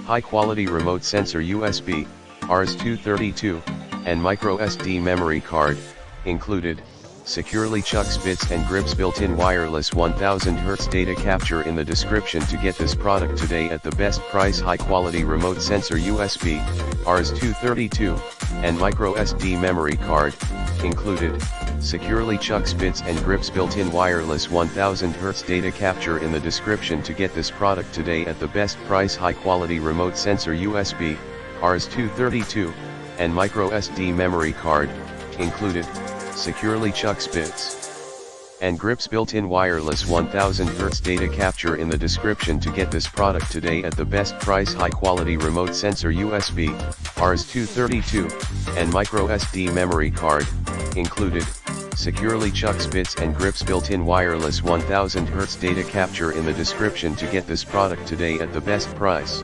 High quality remote sensor USB, RS-232, and microSD memory card, included. Securely chucks bits and grips built-in wireless 1000Hz data capture in the description to get this product today at the best price. High quality remote sensor USB, RS-232, and microSD memory card, included. Securely chucks bits and grips built-in wireless 1000Hz data capture in the description to get this product today at the best price. High quality remote sensor USB, RS-232, and microSD memory card, included. Securely chucks bits and grips built-in wireless 1000Hz data capture in the description to get this product today at the best price. High quality remote sensor USB, RS-232, and microSD memory card, included. Securely chucks bits and grips built-in wireless 1000Hz data capture in the description to get this product today at the best price.